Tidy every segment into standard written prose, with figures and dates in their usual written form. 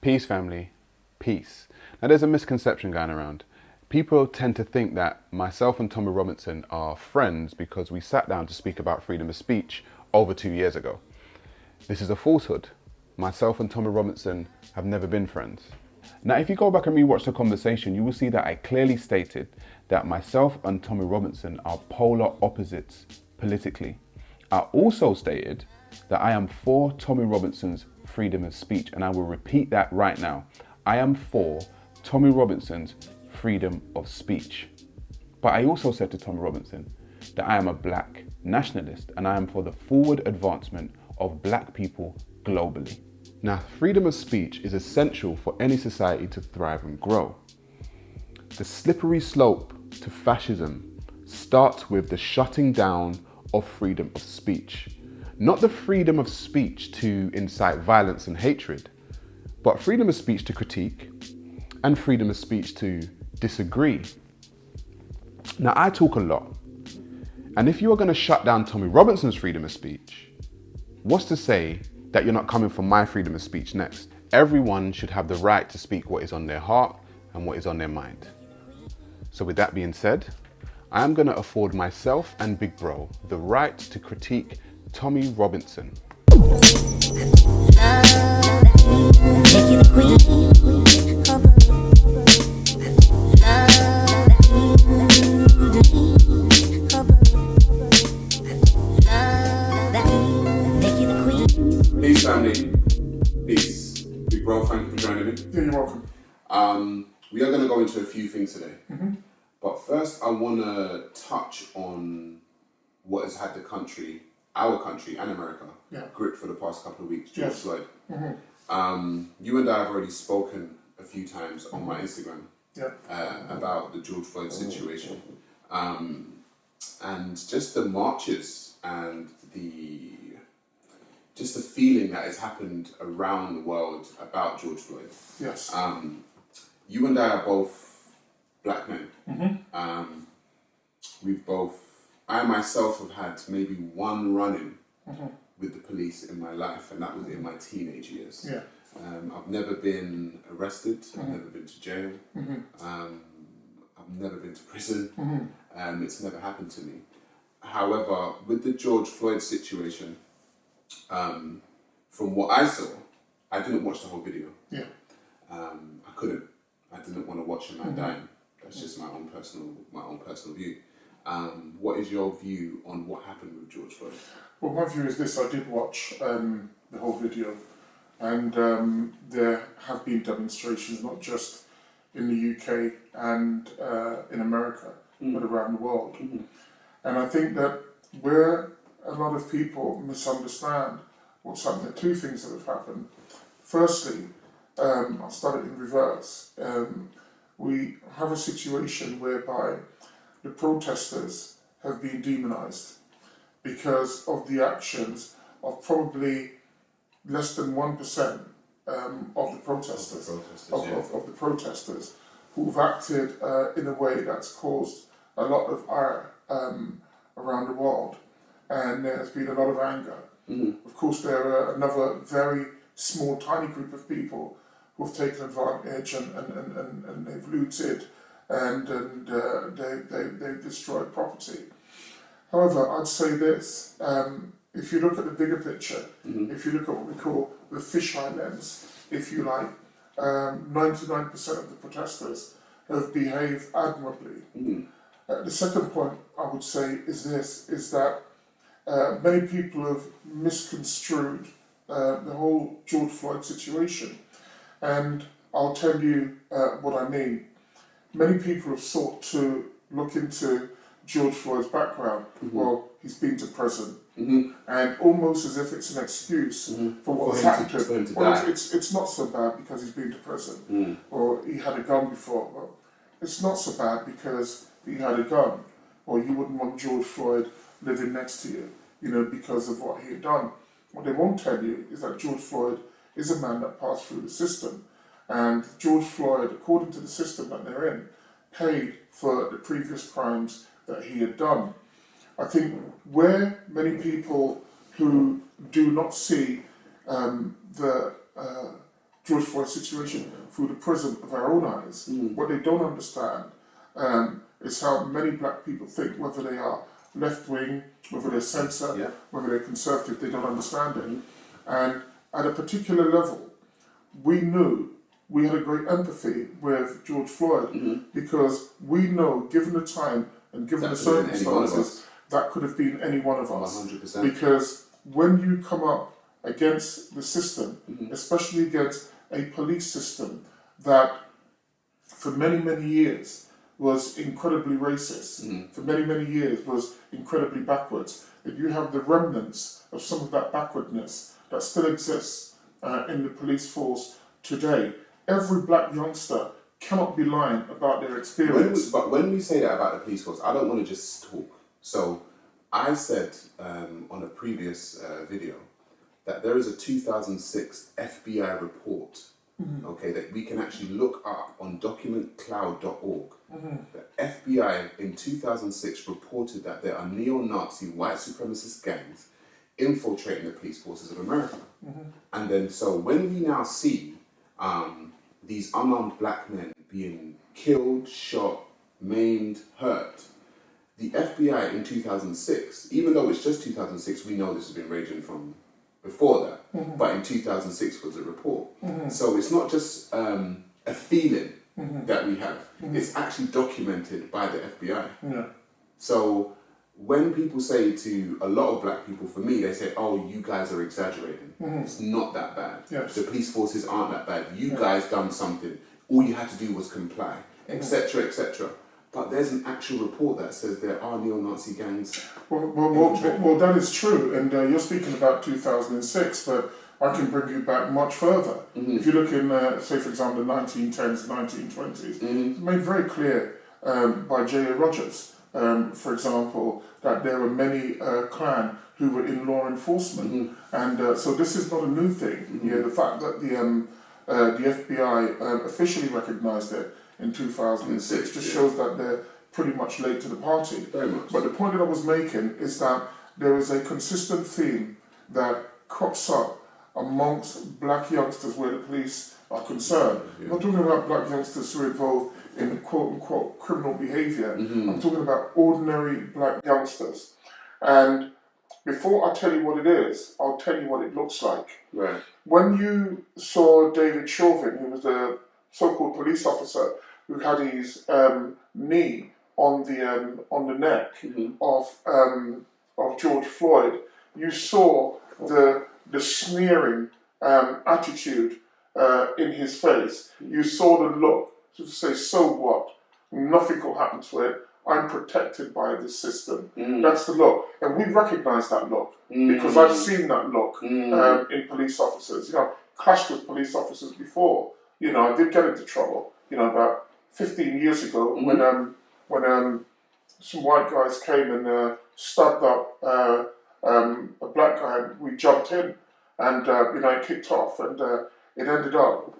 Peace, family. Peace. Now, there's a misconception going around. People tend to think that myself and Tommy Robinson are friends because we sat down to speak about freedom of speech over 2 years ago. This is a falsehood. Myself and Tommy Robinson have never been friends. Now, if you go back and rewatch the conversation, you will see that I clearly stated that myself and Tommy Robinson are polar opposites politically. I also stated that I am for Tommy Robinson's freedom of speech, and I will repeat that right now. I am for Tommy Robinson's freedom of speech. But I also said to Tommy Robinson that I am a black nationalist and I am for the forward advancement of black people globally. Now, freedom of speech is essential for any society to thrive and grow. The slippery slope to fascism starts with the shutting down of freedom of speech. Not the freedom of speech to incite violence and hatred, but freedom of speech to critique and freedom of speech to disagree. Now, I talk a lot, and if you are going to shut down Tommy Robinson's freedom of speech, what's to say that you're not coming for my freedom of speech next? Everyone should have the right to speak what is on their heart and what is on their mind. So with that being said, I'm going to afford myself and Big Bro the right to critique Tommy Robinson. Peace, family. Peace. Big Bro, thank you for joining me. Yeah, you're welcome. We are going to go into a few things today. But first, I want to touch on what has had the country, our country and America, gripped for the past couple of weeks, George Floyd. You and I have already spoken a few times on my Instagram about the George Floyd situation. And just the marches and the feeling that has happened around the world about George Floyd. Yes. You and I are both black men. I myself have had maybe one run-in with the police in my life, and that was in my teenage years. I've never been arrested, I've never been to jail, I've never been to prison, it's never happened to me. However, with the George Floyd situation, from what I saw, I didn't watch the whole video. I couldn't. I didn't want to watch a man dying. That's just my own personal view. What is your view on what happened with George Floyd? Well, my view is this: I did watch the whole video, and there have been demonstrations not just in the UK and in America, but around the world. And I think that where a lot of people misunderstand what's happened, there are two things that have happened. Firstly, I'll start it in reverse. We have a situation whereby the protesters have been demonized because of the actions of probably less than 1% of the protesters who've acted in a way that's caused a lot of ire around the world, and there has been a lot of anger. Of course, there are another very small, tiny group of people who've taken advantage and they've looted and they've destroyed property. However, I'd say this, if you look at the bigger picture, if you look at what we call the fisheye lens, if you like, 99% of the protesters have behaved admirably. The second point I would say is this, is that many people have misconstrued the whole George Floyd situation. And I'll tell you what I mean. Many people have sought to look into George Floyd's background. Well, he's been to prison. And almost as if it's an excuse for what's happened to him. Well, it's not so bad because he's been to prison. Or he had a gun before. Well, it's not so bad because he had a gun. Or you wouldn't want George Floyd living next to you, because of what he had done. What they won't tell you is that George Floyd is a man that passed through the system. And George Floyd, according to the system that they're in, paid for the previous crimes that he had done. I think where many people who do not see the George Floyd situation through the prism of our own eyes. What they don't understand is how many black people think, whether they are left wing, whether they're centre, whether they're conservative, they don't understand it. And at a particular level, we knew we had a great empathy with George Floyd because we know, given the time and given the circumstances, that could have been any one of us. 100%. Because when you come up against the system, especially against a police system that for many, many years was incredibly racist, for many, many years was incredibly backwards, if you have the remnants of some of that backwardness that still exists in the police force today, every black youngster cannot be lying about their experience. But when we say that about the police force, I don't want to just talk. So I said on a previous video that there is a 2006 FBI report, okay, that we can actually look up on documentcloud.org. The FBI in 2006 reported that there are neo-Nazi white supremacist gangs infiltrating the police forces of America. And then so when we now see these unarmed black men being killed, shot, maimed, hurt, the FBI in 2006, even though it's just 2006, we know this has been raging from before that, but in 2006 was a report. So it's not just a feeling that we have, it's actually documented by the FBI. So when people say to a lot of black people, for me, they say, oh, you guys are exaggerating. It's not that bad. The police forces aren't that bad. You guys done something. All you had to do was comply, etc., etc. But there's an actual report that says there are neo-Nazi gangs. Well, that is true. And you're speaking about 2006, but I can bring you back much further. If you look in, say, for example, the 1910s, 1920s, it's made very clear by J.A. Rogers, for example, that there were many Klan who were in law enforcement. And so this is not a new thing. The fact that the FBI officially recognized it in 2006 just shows that they're pretty much late to the party. Very much. But the point that I was making is that there is a consistent theme that crops up amongst black youngsters where the police are concerned. I'm not talking about black youngsters who are involved in quote-unquote criminal behaviour. I'm talking about ordinary black youngsters. And before I tell you what it is, I'll tell you what it looks like. Right. When you saw David Chauvin, who was the so-called police officer who had his knee on the neck of George Floyd, you saw the sneering attitude in his face. You saw the look to say, so what? Nothing will happen to it. I'm protected by this system. That's the look. And we recognise that look because I've seen that look in police officers. You know, clashed with police officers before. You know, I did get into trouble, you know, about 15 years ago when some white guys came and stabbed up a black guy, and we jumped in and, you know, it kicked off and it ended up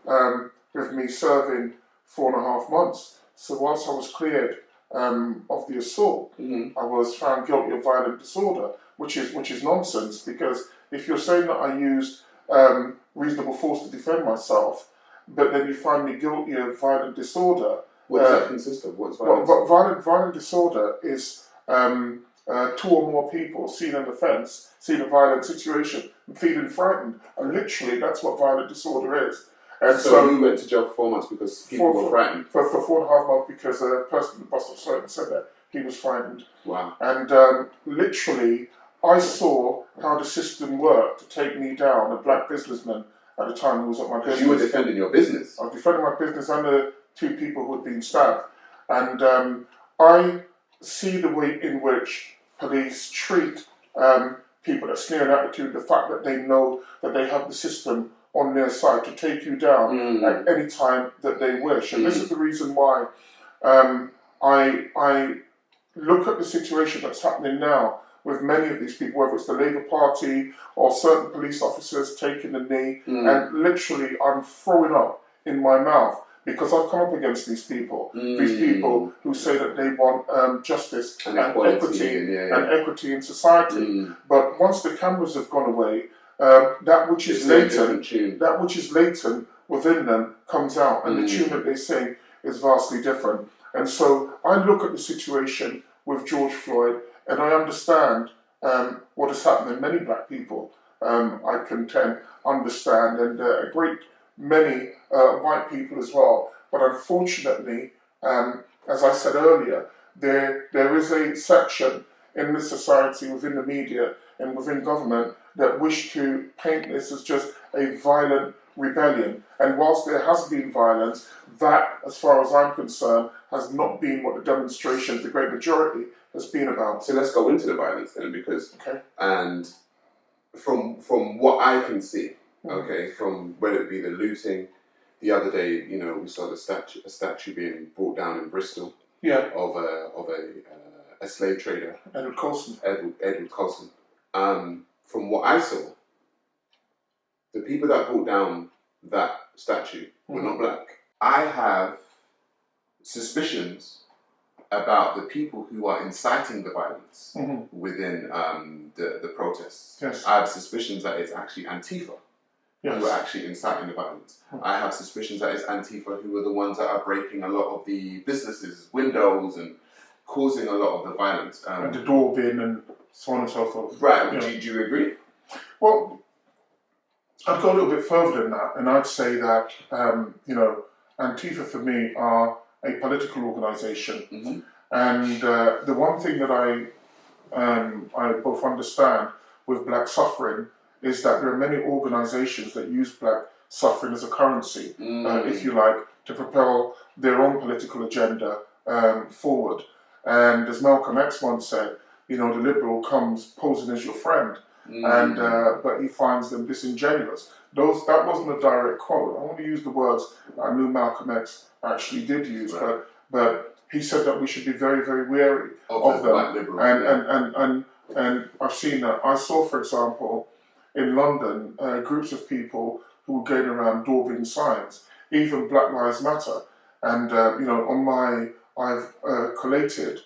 with me serving 4.5 months. So whilst I was cleared of the assault, I was found guilty of violent disorder, which is nonsense, because if you're saying that I used reasonable force to defend myself, but then you find me guilty of violent disorder. What does that consist of? What's violence? Violent disorder is 2 or more people seen an offence, seen a violent situation, and feeling frightened. And literally, that's what violent disorder is. And so you went to jail for 4 months because people were frightened? For 4.5 months because a person in the bus stop said that he was frightened. Wow. And literally, I saw how the system worked to take me down, a black businessman at the time who was at my business. You were defending your business? I was defending my business and the 2 people who had been stabbed. And I see the way in which police treat people that sneer an attitude, the fact that they know that they have the system on their side to take you down at any time that they wish. And this is the reason why I look at the situation that's happening now with many of these people, whether it's the Labour Party or certain police officers taking the knee, and literally I'm throwing up in my mouth because I've come up against these people who say that they want justice and equity in society. But once the cameras have gone away, that which is latent within them comes out, and the tune that they sing is vastly different. And so I look at the situation with George Floyd, and I understand what has happened, and many black people, I contend, understand, and a great many white people as well. But unfortunately, as I said earlier, there is a section in the society, within the media and within government, that wish to paint this as just a violent rebellion. And whilst there has been violence, that, as far as I'm concerned, has not been what the demonstrations, the great majority, has been about. So let's go into the violence then, because Okay. and from what I can see, okay, from whether it be the looting, the other day, you know, we saw a statue being brought down in Bristol, Yeah, of a slave trader, Edward Colston. Edward Colston. From what I saw, the people that brought down that statue were not black. I have suspicions about the people who are inciting the violence within the protests. Yes. I have suspicions that it's actually Antifa who are actually inciting the violence. I have suspicions that it's Antifa who are the ones that are breaking a lot of the businesses' windows and causing a lot of the violence. And the door bin and so on and so forth. Right, do you agree? Well, I'd go a little bit further than that, and I'd say that, you know, Antifa for me are a political organisation. And the one thing that I both understand with black suffering is that there are many organisations that use black suffering as a currency, if you like, to propel their own political agenda forward. And as Malcolm X once said, you know, the liberal comes posing as your friend, and but he finds them disingenuous. That wasn't a direct quote. I want to use the words I knew Malcolm X actually did use, but he said that we should be very, very wary of them. And I've seen that. I saw, for example, in London, groups of people who were going around daubing signs, even Black Lives Matter. And you know, I've collated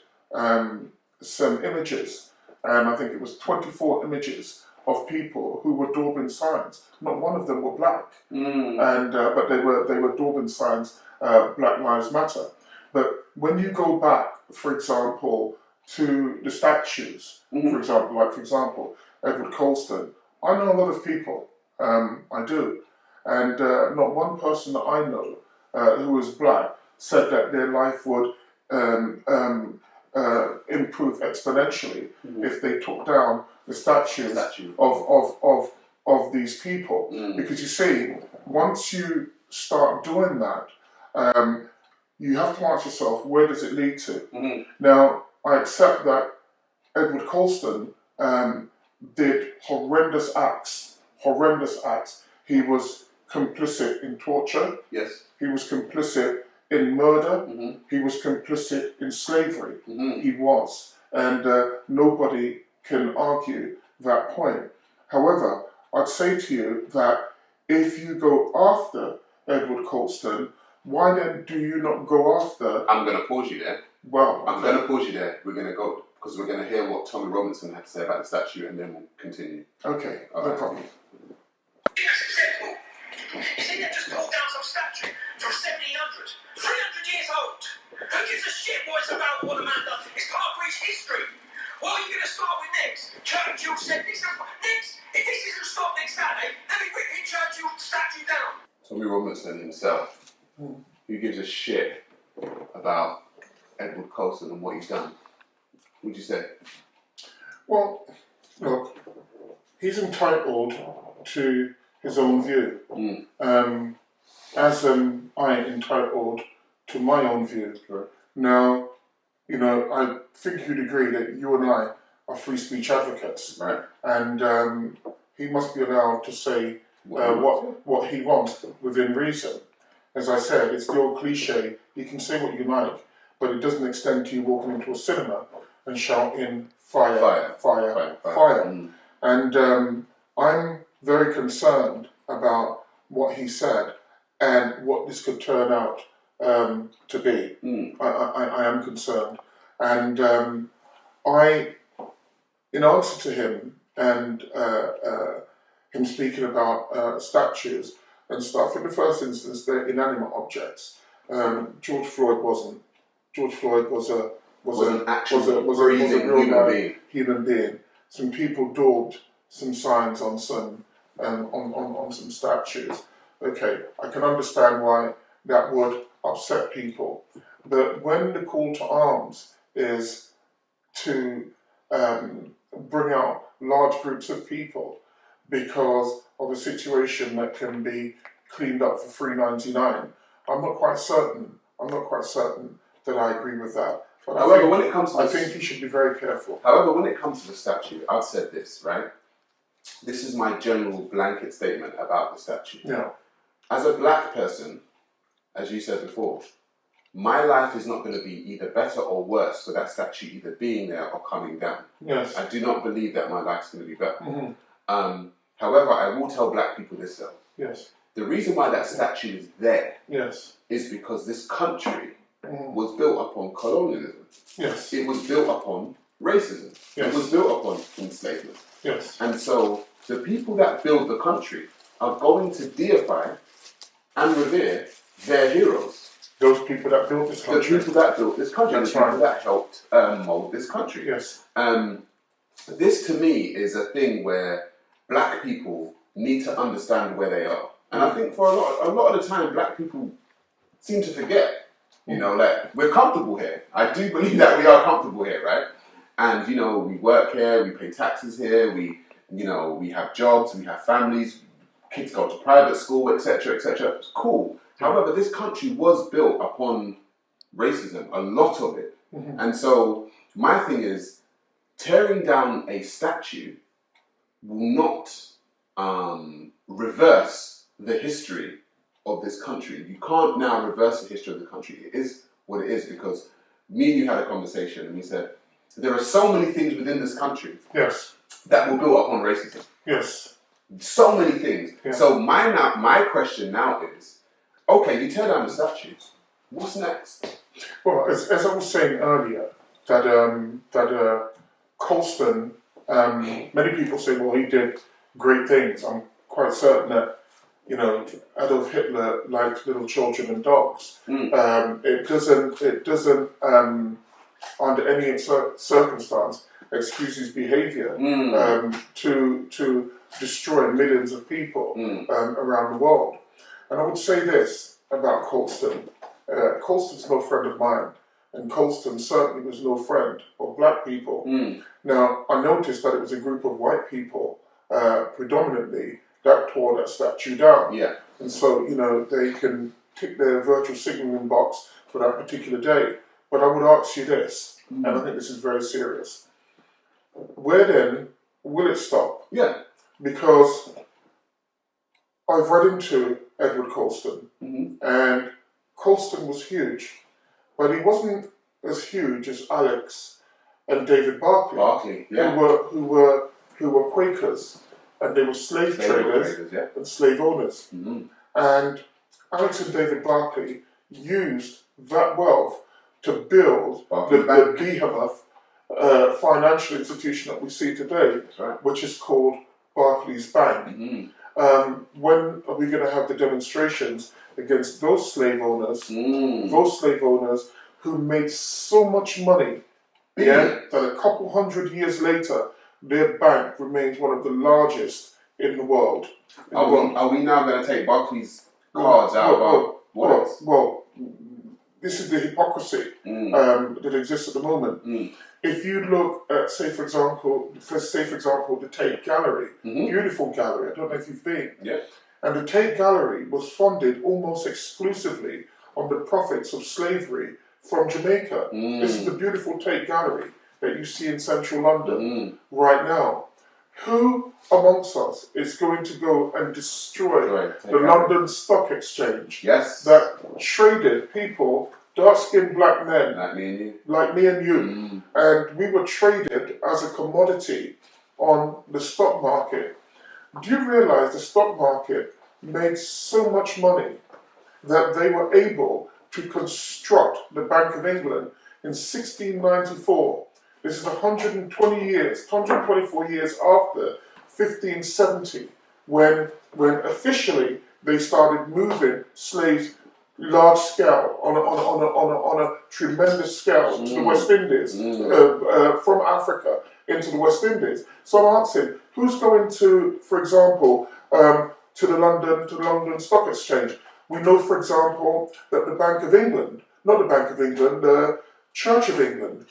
some images, and I think it was 24 images of people who were daubing signs. Not one of them were black, and but they were daubing signs, Black Lives Matter. But when you go back, for example, to the statues, for example, Edward Colston, I know a lot of people, I do, and not one person that I know who is black said that their life would improve exponentially if they took down the statues of these people. Because you see, once you start doing that, you have to ask yourself, where does it lead to? Now, I accept that Edward Colston did horrendous acts. He was complicit in torture. Yes. He was complicit in murder. He was complicit in slavery. He was. And nobody can argue that point. However, I'd say to you that if you go after Edward Colston, why then do you not go after... I'm going to pause you there. Well, I'm going to pause you there. We're going to go, because we're going to hear what Tommy Robinson had to say about the statue, and then we'll continue. Okay, no problem. You see, they just pulled down some statue from 1700, 300 years old. Who gives a shit what it's about, what the man does? It's part of British history. What are you going to start with next? Churchill said this. Next, if this isn't stopped next Saturday, let me rip Churchill's statue down. Tommy Robinson himself, who gives a shit about Edward Colston and what he's done? Would you say? Well, look, he's entitled to his own view, as I am entitled to my own view. Right. Now, you know, I think you'd agree that you and I are free speech advocates, Right. And he must be allowed to say what he wants within reason. As I said, it's the old cliche, you can say what you like, but it doesn't extend to you walking into a cinema and shouting fire. And I'm very concerned about what he said and what this could turn out to be. I am concerned. And in answer to him and him speaking about statues, and stuff. In the first instance, they're inanimate objects. George Floyd wasn't. George Floyd was a breathing real human being. Human being. Some people daubed some signs on some on some statues. Okay, I can understand why that would upset people, but when the call to arms is to bring out large groups of people because of a situation that can be cleaned up for $3.99, I'm not quite certain that I agree with that. But I think he should be very careful. However, when it comes to the statue, I've said this, right? This is my general blanket statement about the statue. Yeah. As a black person, as you said before, my life is not going to be either better or worse for that statue either being there or coming down. Yes. I do not believe that my life's going to be better. Mm-hmm. However, I will tell black people this though. Yes. The reason why that statue is there Yes. is because this country was built upon colonialism. Yes. It was built upon racism. Yes. It was built upon enslavement. Yes. And so the people that build the country are going to deify and revere their heroes. Those people that built this country. The people that built this country. That's the people right. that helped mold this country. Yes. This to me is a thing where black people need to understand where they are. And I think for a lot of the time, black people seem to forget. You know, like, we're comfortable here. I do believe that we are comfortable here, right? And, you know, we work here, we pay taxes here, we have jobs, we have families, kids go to private school, etc., etc. It's cool. However, this country was built upon racism, a lot of it. Mm-hmm. And so my thing is, tearing down a statue will not reverse the history of this country. You can't now reverse the history of the country. It is what it is, because me and you had a conversation and we said, there are so many things within this country Yes. that were built upon racism. Yes. So many things. Yeah. So my question now is, okay, you tear down the statue. What's next? Well, as I was saying earlier, that Colston, many people say, well, he did great things. I'm quite certain that, you know, Adolf Hitler liked little children and dogs. It doesn't under any circumstance excuse his behaviour to destroy millions of people around the world. And I would say this about Colston. Colston's no friend of mine, and Colston certainly was no friend of black people. Now, I noticed that it was a group of white people, predominantly, that tore that statue down. Yeah. And so, you know, they can tick their virtual signaling box for that particular day. But I would ask you this, and I think this is very serious. Where then will it stop? Yeah. Because I've read into Edward Colston, and Colston was huge, but he wasn't as huge as Alex and David Barclay, who were Quakers, and they were slave traders and slave owners. And Alex and David Barclay used that wealth to build the behemoth financial institution that we see today, which is called Barclays Bank. When are we going to have the demonstrations against those slave owners? Those slave owners who made so much money, that a couple hundred years later, their bank remains one of the largest in the world. Are we now going to take Barclays cards out of our wallets? Well, this is the hypocrisy that exists at the moment. If you look at, say for example, the Tate Gallery, beautiful gallery. I don't know if you've been. Yeah. And the Tate Gallery was funded almost exclusively on the profits of slavery from Jamaica. This is the beautiful Tate Gallery that you see in central London right now. Who amongst us is going to go and destroy the London Stock Exchange that traded people, dark-skinned black men, like me and you, and we were traded as a commodity on the stock market? Do you realise the stock market made so much money that they were able to construct the Bank of England in 1694? This is 124 years after 1570, when officially they started moving slaves large scale on a tremendous scale to the West Indies, from Africa into the West Indies. So I'm asking, who's going to, for example, to the London Stock Exchange? We know, for example, that the Bank of England, not the Bank of England, the Church of England.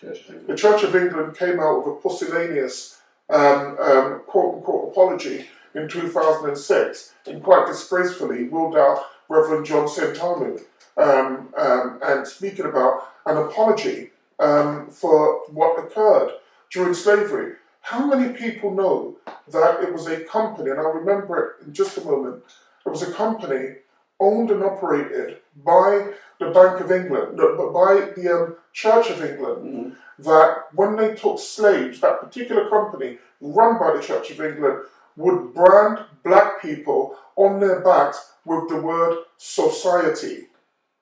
The Church of England came out with a pusillanimous quote-unquote apology in 2006, and quite disgracefully ruled out Reverend John Sentamu, and speaking about an apology for what occurred during slavery. How many people know that it was a company, and I'll remember it in just a moment, it was a company owned and operated by the Bank of England, but by the Church of England, that when they took slaves, that particular company run by the Church of England would brand black people on their backs with the word society.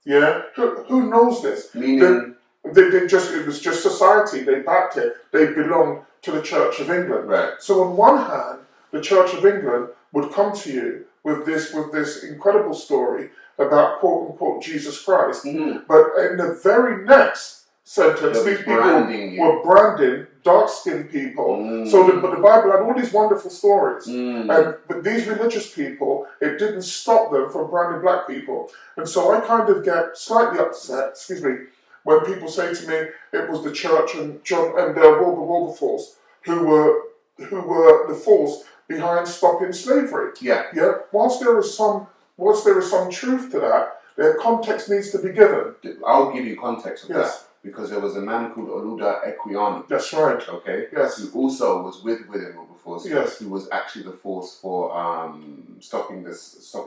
Yeah? Who knows this? Meaning? It was just society. They backed it. They belonged to the Church of England. Right. So on one hand, the Church of England would come to you with this incredible story about quote unquote Jesus Christ, but in the very next sentence, these people were branding dark-skinned people. So but the Bible had all these wonderful stories, but these religious people, it didn't stop them from branding black people. And so I kind of get slightly upset, when people say to me it was the church and John and Wilberforce who were the force behind stopping slavery. Yeah. Whilst there is some truth to that, their context needs to be given. I'll give you context of that. Because there was a man called Oluda Equiano. That's right. Okay. Yes. Who also was with William Wilberforce. Yes. Who was actually the force for stopping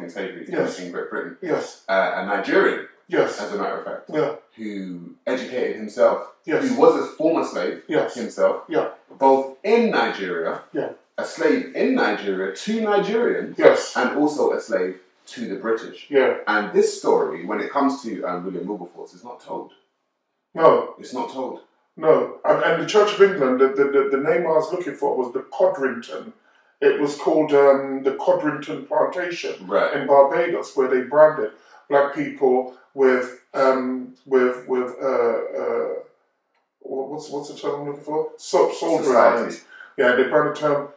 slavery in Great Britain. Yes. A Nigerian. Yes. As a matter of fact. Yeah. Who educated himself. Yes. Who was a former slave. Yes. Himself. Yeah. Both in Nigeria. Yeah. A slave in Nigeria to Nigerians. Yes. And also a slave to the British. Yeah. And this story, when it comes to William Wilberforce, is not told. No. It's not told. No. And the Church of England, the name I was looking for was the Codrington. It was called the Codrington Plantation in Barbados, where they branded black people with what's the term I'm looking for? Soldier irons. Yeah, they branded the term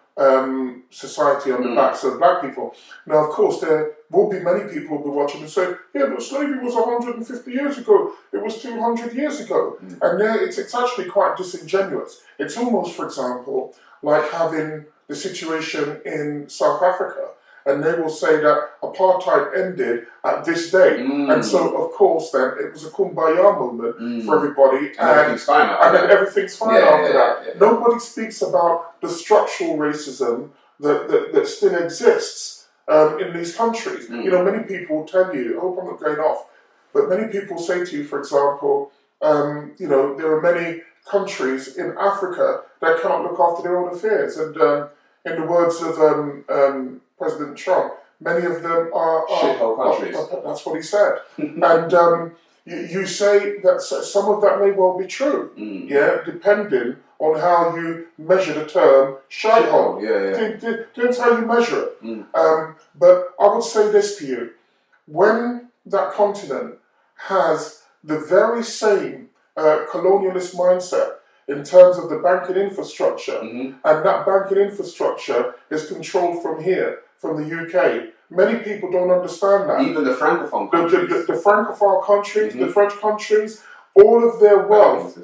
society on the backs of black people. Now, of course, there will be many people who will be watching and say, yeah, but slavery was 150 years ago. It was 200 years ago. And there, it's actually quite disingenuous. It's almost, for example, like having the situation in South Africa. And they will say that apartheid ended at this date. And so, of course, then it was a kumbaya moment for everybody. And everything's fine after then everything's fine after that. Yeah. Nobody speaks about the structural racism that still exists in these countries. You know, many people will tell you, I hope I'm not going off, but many people say to you, for example, you know, there are many countries in Africa that cannot look after their own affairs. And in the words of President Trump, many of them are shithole countries. That's what he said. And you say that some of that may well be true, depending on how you measure the term shithole. Depends how you measure it. But I would say this to you: when that continent has the very same colonialist mindset in terms of the banking infrastructure, and that banking infrastructure is controlled from here, from the UK. Many people don't understand that. Even the Francophone countries. The Francophone countries, the French countries, all of their wealth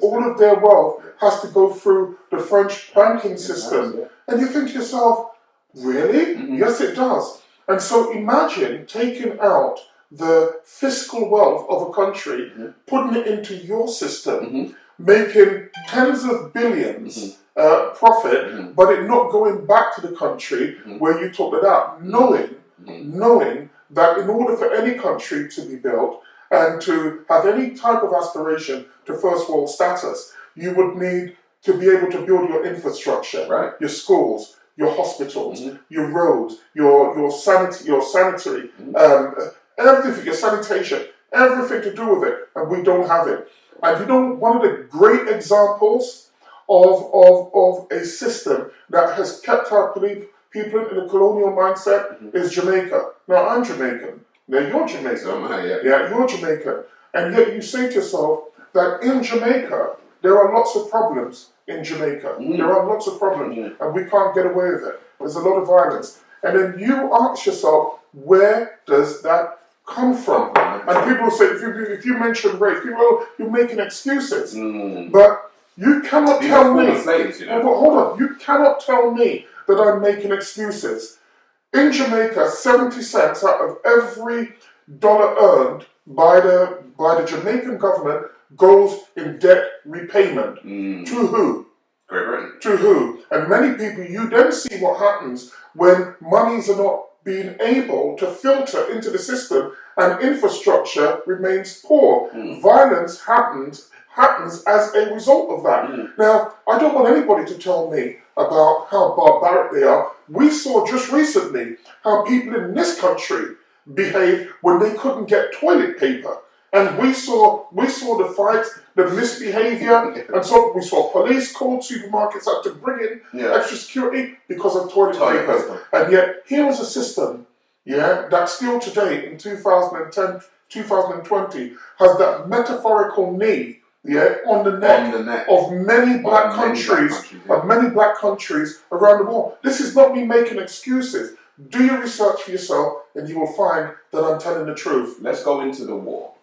has to go through the French banking system. And you think to yourself, really? Yes, it does. And so imagine taking out the fiscal wealth of a country, putting it into your system, making tens of billions profit, but it not going back to the country where you took it out, knowing that in order for any country to be built and to have any type of aspiration to first world status, you would need to be able to build your infrastructure, your schools, your hospitals, your roads, your sanitary, everything, your sanitation, everything to do with it, and we don't have it. And you know, one of the great examples of a system that has kept, I believe, people in the colonial mindset is Jamaica. Now, I'm Jamaican. Now, you're Jamaican. So am I, yeah. Yeah, you're Jamaican. And yet you say to yourself that in Jamaica, there are lots of problems in Jamaica. There are lots of problems, and we can't get away with it. There's a lot of violence. And then you ask yourself, where does that come from? And people say, if you mention race, people, oh, you're making excuses. But you cannot tell me, slaves, you know? but hold on, you cannot tell me that I'm making excuses. In Jamaica, 70 cents out of every dollar earned by the Jamaican government goes in debt repayment. To who? Great Britain. To who? And many people, you then see what happens when monies are not being able to filter into the system and infrastructure remains poor. Violence happens as a result of that. Now, I don't want anybody to tell me about how barbaric they are. We saw just recently how people in this country behaved when they couldn't get toilet paper. And we saw the fights, the misbehavior, and so we saw police called, supermarkets had to bring in extra security because of toilet paper. And yet, here was a system, that still today in 2010, 2020 has that metaphorical knee, on the neck of many black countries around the world. This is not me making excuses. Do your research for yourself, and you will find that I'm telling the truth. Let's go into the war,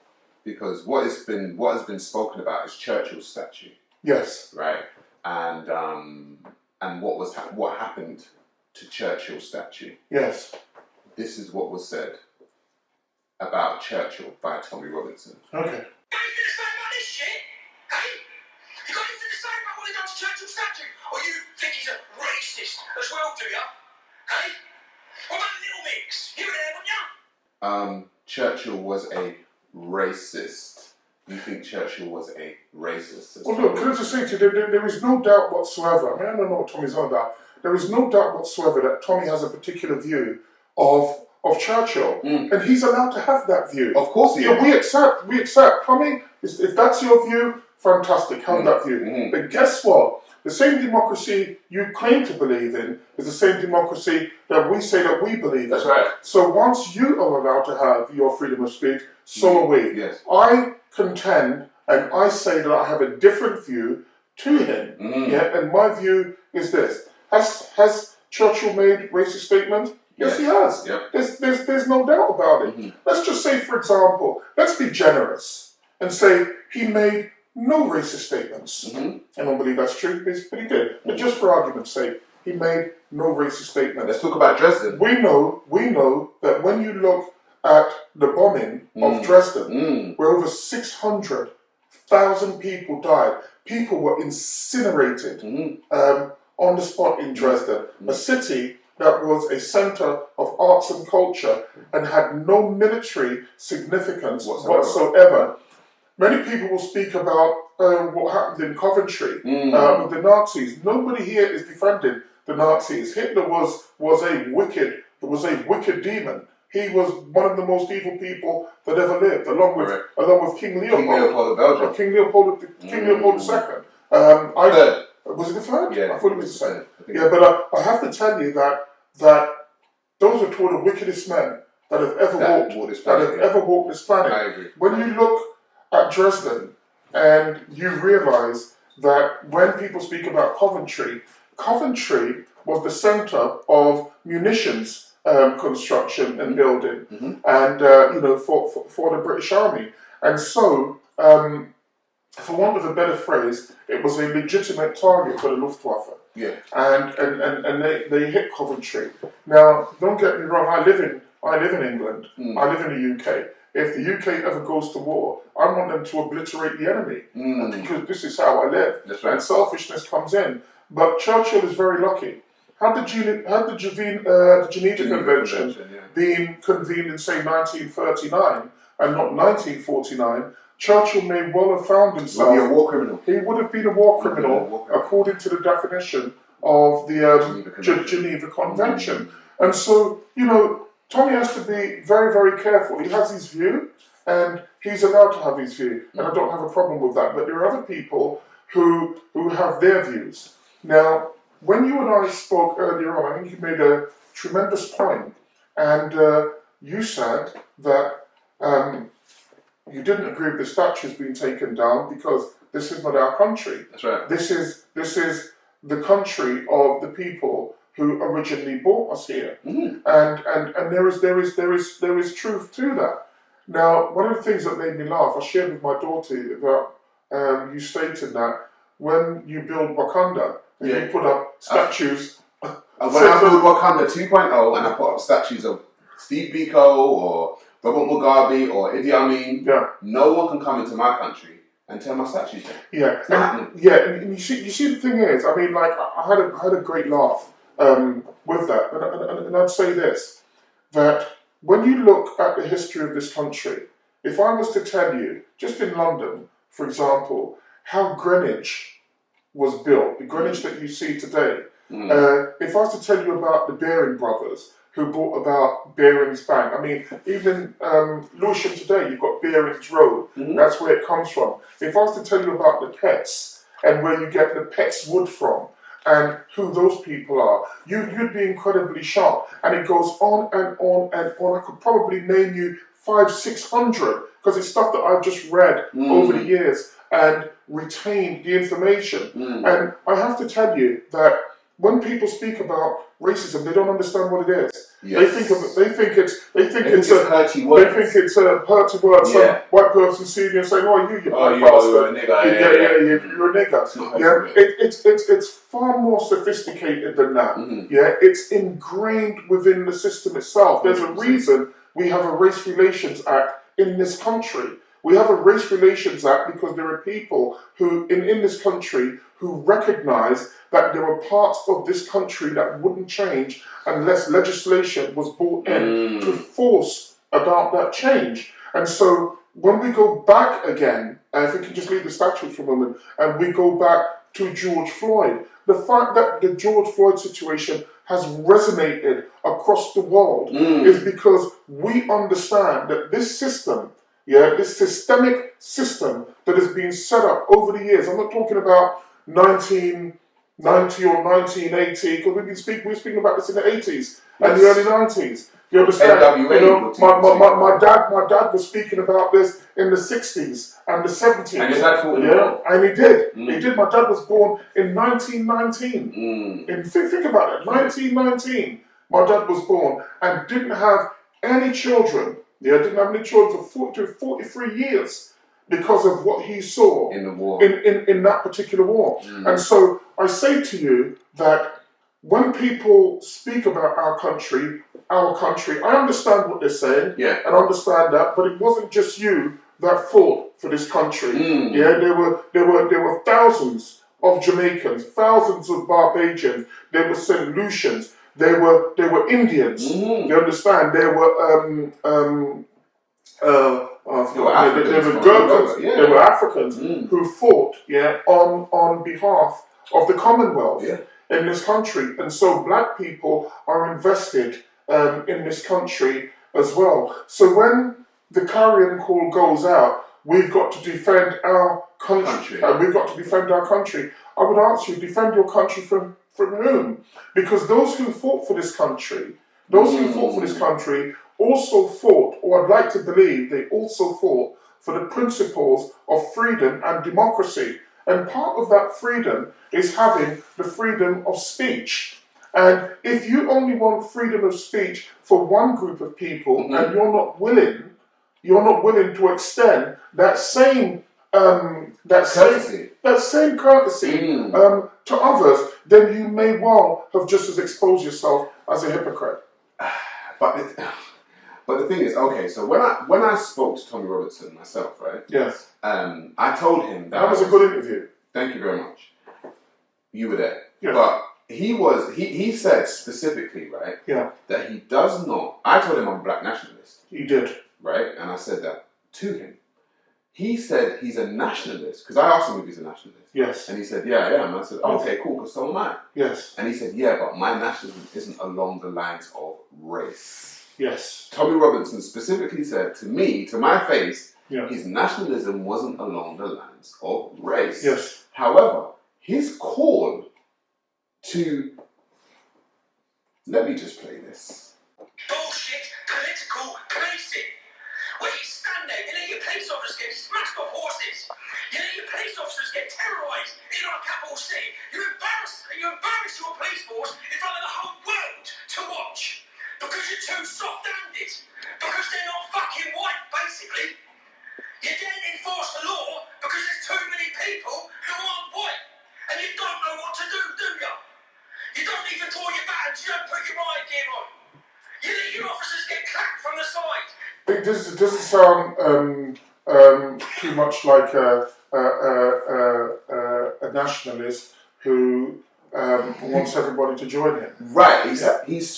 because what has been spoken about is Churchill's statue. Yes. Right. And what happened to Churchill's statue. Yes. This is what was said about Churchill by Tommy Robinson. Okay. You got anything to say about what he done to Churchill's statue? Or you think he's a racist as well, do you? Hey? What about Little Mix? You were there, weren't you? Churchill was a racist. You think Churchill was a racist? Well, look, can I just say to you, there is no doubt whatsoever, I don't know what Tommy's on about, there is no doubt whatsoever that Tommy has a particular view of Churchill, and he's allowed to have that view. Of course he is. We accept. Tommy, if that's your view, fantastic, have that view. But guess what? The same democracy you claim to believe in is the same democracy that we say that we believe in. That's right. So once you are allowed to have your freedom of speech, so are we. Yes. I contend and I say that I have a different view to him. And my view is this. Has Churchill made racist statements? Yes, he has. Yep. There's no doubt about it. Let's just say, for example, let's be generous and say he made no racist statements. I don't believe that's true, but he did. But just for argument's sake, he made no racist statements. Let's talk about Dresden. We know that when you look at the bombing of Dresden, where over 600,000 people died, people were incinerated on the spot in Dresden, a city that was a centre of arts and culture and had no military significance whatsoever. Many people will speak about what happened in Coventry with the Nazis. Nobody here is defending the Nazis. Hitler was a wicked demon. He was one of the most evil people that ever lived, along with King Leopold. King Leopold of Belgium. King Leopold II. Was it the third? Yeah, I thought it was the second. Yeah, but I have to tell you that those are two of the wickedest men that have ever walked this planet. I agree. When you look at Dresden and you realise that when people speak about Coventry was the centre of munitions construction and building, and for the British Army, and so for want of a better phrase, it was a legitimate target for the Luftwaffe. Yeah. And they hit Coventry. Now, don't get me wrong. I live in England. I live in the UK. If the UK ever goes to war, I want them to obliterate the enemy because this is how I live. That's right. And selfishness comes in. But Churchill is very lucky. Had the Geneva Convention been convened in, say, 1939 and not 1949, Churchill may well have found himself... Would be a war criminal. He would have been a war criminal according to the definition of the Geneva Convention. And so, Tommy has to be very, very careful. He has his view, and he's allowed to have his view, and I don't have a problem with that. But there are other people who have their views. Now, when you and I spoke earlier on, I think you made a tremendous point, and you said that you didn't agree with the statues being taken down because this is not our country. That's right. This is the country of the people who originally brought us here, and there is truth to that. Now, one of the things that made me laugh, I shared with my daughter about you stated that when you build Wakanda, and you put up statues. When I built Wakanda 2.0 and I put up statues of Steve Biko or Robert Mugabe or Idi Amin, no one can come into my country and tear my statues down. Yeah, it's not happening. Yeah, and you see, the thing is, I mean, like I had a great laugh with that, and I'd say this, that when you look at the history of this country, if I was to tell you, just in London, for example, how Greenwich was built, the Greenwich that you see today, if I was to tell you about the Baring brothers, who brought about Baring's Bank. I mean, even Lewisham today, you've got Baring's Road. That's where it comes from. If I was to tell you about the Pets and where you get the Pets wood from and who those people are, you'd be incredibly shocked. And it goes on and on and on. I could probably name you 500-600 because it's stuff that I've just read over the years and retained the information. And I have to tell you that when people speak about racism, they don't understand what it is. Yes. They think it's a hurty word. They think it's a hurty word. Some white person seeing you and saying, "Oh, you black bastard. You're a nigger. You're a nigger." It's far more sophisticated than that. It's ingrained within the system itself. There's a reason we have a Race Relations Act in this country. We have a Race Relations Act because there are people who, in this country, who recognise that there were parts of this country that wouldn't change unless legislation was brought in to force about that change. And so when we go back again, and if we can just leave the statues for a moment, and we go back to George Floyd, the fact that the George Floyd situation has resonated across the world is because we understand that this system, this systemic system that has been set up over the years, I'm not talking about 1990 or 1980, because we're speaking about this in the 80s and the early 90s. You understand? My dad was speaking about this in the 60s and the 70s. And your dad fought in the war? And he did. He did. My dad was born in 1919. And think about it. 1919, my dad was born and didn't have any children. Didn't have any children for 43 years. Because of what he saw in the war, in that particular war. And so I say to you that when people speak about our country, I understand what they're saying, and understand that, but it wasn't just you that fought for this country. There were thousands of Jamaicans, thousands of Barbadians, there were St. Lucians, there were Indians. You understand? There were there were Africans who fought on behalf of the Commonwealth in this country, and so black people are invested in this country as well. So when the clarion call goes out, we've got to defend our country. We've got to defend our country. I would ask you, defend your country from whom? Because those who fought for this country, also fought, or I'd like to believe they also fought for the principles of freedom and democracy. And part of that freedom is having the freedom of speech. And if you only want freedom of speech for one group of people, and you're not willing to extend that same courtesy to others, then you may well have just as exposed yourself as a hypocrite. But the thing is, okay, so when I spoke to Tommy Robertson myself, right? Yes. I told him that was a good interview. Thank you very much. You were there. Yes. But he said specifically, right? Yeah. That he does not. I told him I'm a black nationalist. You did. Right? And I said that to him. He said he's a nationalist, because I asked him if he's a nationalist. Yes. And he said, yeah, I am. And I said, okay, cool, because so am I. Yes. And he said, yeah, but my nationalism isn't along the lines of race. Yes. Tommy Robinson specifically said to me, to my face, his nationalism wasn't along the lines of race. Yes. However, his call to... Let me just play this. Bullshit, political policing. Where you stand there, you let your police officers get smashed off horses. You let your police officers get terrorised in our capital city. You embarrass your police force in front of the whole world to watch. Because you're too soft-handed. Because they're not fucking white, basically. You don't enforce the law because there's too many people who aren't white. And you don't know what to do you? You don't even draw your bands, you don't put your riot gear on. You let your officers get clapped from the side. It doesn't sound too much like a nationalist who wants everybody to join him. Right, he's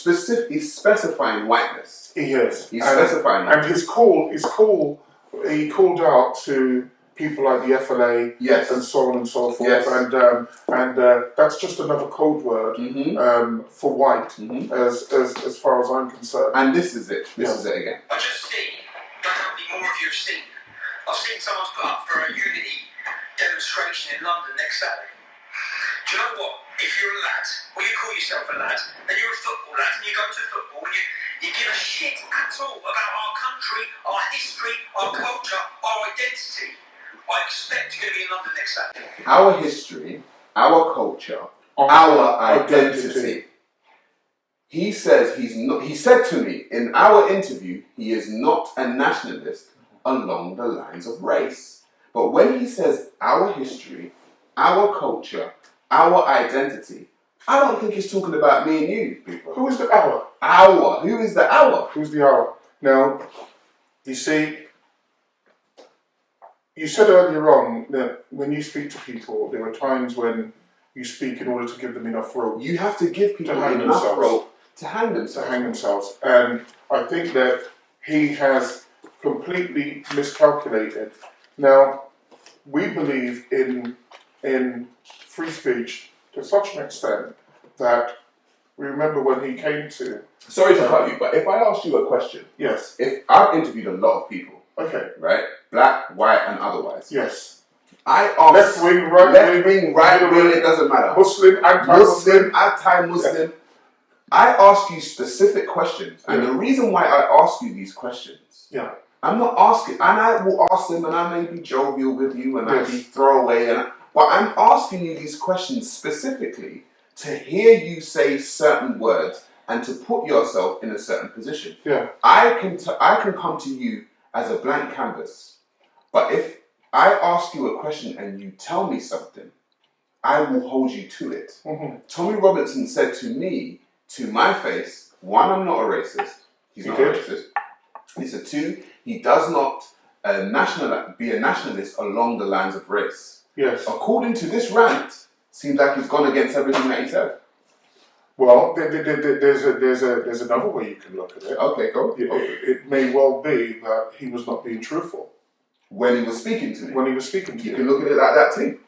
specifying whiteness. He is. He's specifying it. And he called out to people like the FLA, yes, and so on and so forth, yes, and that's just another code word for white, as far as I'm concerned. And this is it. This is it again. I just see, don't know how many more of you have seen. I've seen someone's put up for a unity demonstration in London next Saturday. Do you know what? If you're a lad, or you call yourself a lad, and you're a football lad, and you go to football, and you give a shit at all about our country, our history, our culture, our identity, I expect you're going to be in London next Saturday. Our history, our culture, our identity. He says he said to me in our interview, he is not a nationalist along the lines of race. But when he says our history, our culture, our identity, I don't think he's talking about me and you, people. Who is the our? Our. Who is the our? Who's the our? Now, you see, you said earlier on that when you speak to people, there are times when you speak in order to give them enough rope. You have to give people enough rope to hang themselves. And I think that he has completely miscalculated. Now, we believe in free speech to such an extent that we remember when he came to... Sorry to cut you, but if I ask you a question... Yes. If I've interviewed a lot of people... Okay. Right? Black, white, and otherwise. Yes. I ask... Left wing, right wing, it doesn't matter. Muslim, anti-Muslim. Anti-Muslim. Yeah. I ask you specific questions. And the reason why I ask you these questions... Yeah. I'm not asking... And I will ask them, and I may be jovial with you, and I may be throwaway, but I'm asking you these questions specifically to hear you say certain words and to put yourself in a certain position. Yeah. I can come to you as a blank canvas, but if I ask you a question and you tell me something, I will hold you to it. Mm-hmm. Tommy Robinson said to me, to my face, one, I'm not a racist. He's not a racist. He said, two, he does not be a nationalist along the lines of race. Yes. According to this rant, seems like he's gone against everything that he said. Well, there's another way you can look at it. Okay, go. It may well be that he was not being truthful when he was speaking to me. You can look at it like that too.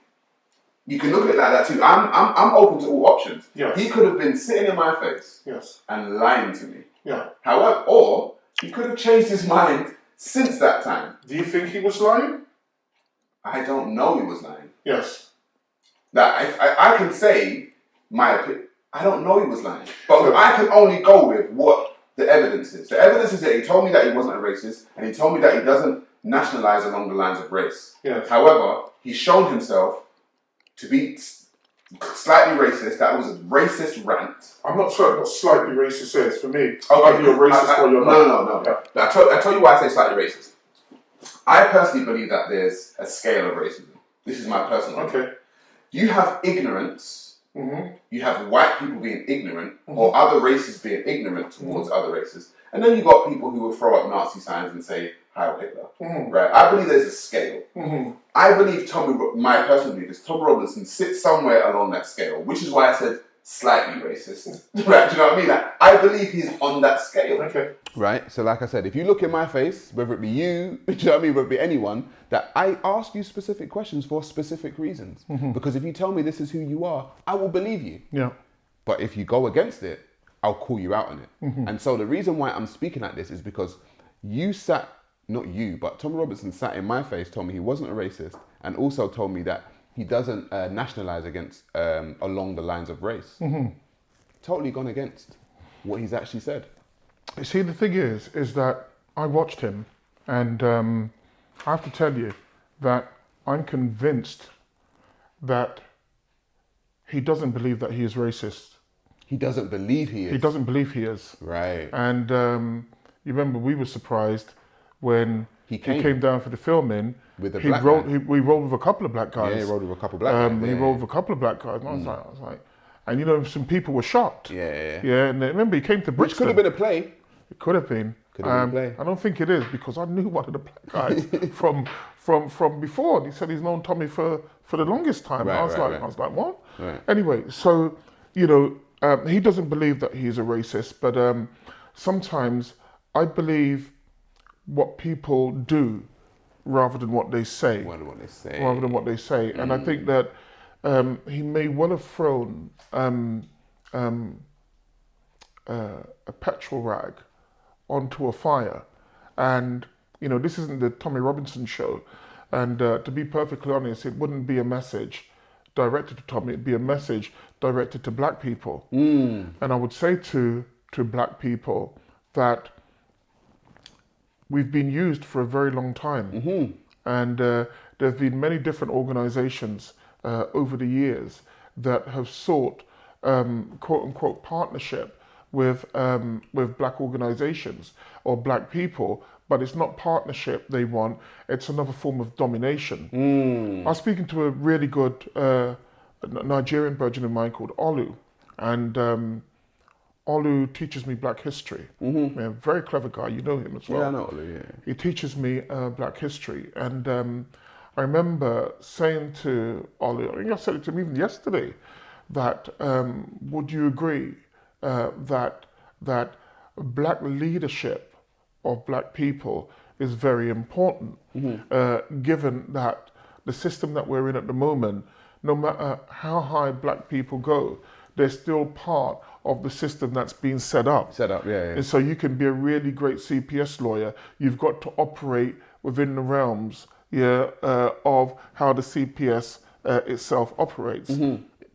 You can look at it like that too. I'm open to all options. Yes. He could have been sitting in my face. Yes. And lying to me. Yeah. However, or he could have changed his mind since that time. Do you think he was lying? I don't know he was lying. Yes. That I can say my opinion. I don't know he was lying. But I can only go with what the evidence is. The evidence is that he told me that he wasn't a racist, and he told me that he doesn't nationalize along the lines of race. Yes. However, he's shown himself to be slightly racist. That was a racist rant. I'm not sure what slightly racist is. For me, either you're racist or you're not. No. Yeah. I tell you why I say slightly racist. I personally believe that there's a scale of racism. This is my personal opinion. Okay. You have ignorance. Mm-hmm. You have white people being ignorant, or other races being ignorant towards other races, and then you got people who will throw up Nazi signs and say Heil Hitler. Mm-hmm. Right? I believe there's a scale. Mm-hmm. I believe my personal belief is Tommy Robinson sits somewhere along that scale, which is why I said slightly racist. Right? Do you know what I mean? I believe he's on that scale. Okay. Right? So like I said, if you look in my face, whether it be you, do you know what I mean, whether it be anyone, that I ask you specific questions for specific reasons. Mm-hmm. Because if you tell me this is who you are, I will believe you. Yeah. But if you go against it, I'll call you out on it. Mm-hmm. And so the reason why I'm speaking like this is because not you, but Tommy Robinson sat in my face, told me he wasn't a racist, and also told me that he doesn't nationalize against along the lines of race. Totally gone against what he's actually said. You see, the thing is that I watched him, and I have to tell you that I'm convinced that he doesn't believe that he is racist. He doesn't believe he is. He doesn't believe he is. Right. And you remember we were surprised when He he came. came down for the filming. With the he black rolled. guy. We rolled with a couple of black guys. Yeah, he rode with a couple of black guys. He Yeah, rolled with a couple of black guys. And I was like, and you know, some people were shocked. Yeah. Yeah, and remember he came to Brixton. Which could have been a play. It could have been. Could have been a play. I don't think it is because I knew one of the black guys from before. And he said he's known Tommy for the longest time. Right, I was right. I was like, what? Right. Anyway, so you know, he doesn't believe that he's a racist, but sometimes I believe what people do rather than what they say. What they say. Rather than what they say, and I think that he may well have thrown a petrol rag onto a fire. And, you know, this isn't the Tommy Robinson show. And to be perfectly honest, it wouldn't be a message directed to Tommy, it'd be a message directed to black people. And I would say to black people that we've been used for a very long time. And there have been many different organizations over the years that have sought quote unquote partnership with black organizations or black people, but it's not partnership they want, it's another form of domination. I was speaking to a really good Nigerian virgin of mine called Olu, and Olu teaches me black history. Yeah, very clever guy, you know him as well. Yeah, I know Olu, yeah. He teaches me black history, and I remember saying to Olu, I think I said it to him even yesterday, that would you agree that black leadership of black people is very important, given that the system that we're in at the moment, no matter how high black people go, they're still part of the system that's been set up. Yeah. And so you can be a really great CPS lawyer. You've got to operate within the realms, of how the CPS itself operates.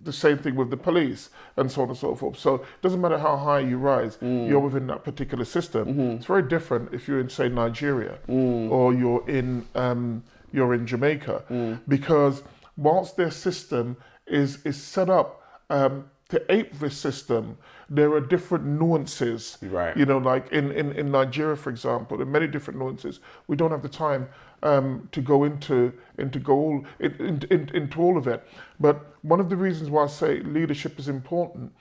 The same thing with the police and so on and so forth. So it doesn't matter how high you rise, you're within that particular system. It's very different if you're in, say, Nigeria or you're in Jamaica, because whilst their system is set up to ape this system, there are different nuances. Right. You know, like in Nigeria, for example, there are many different nuances. We don't have the time to go into all of it. But one of the reasons why I say leadership is important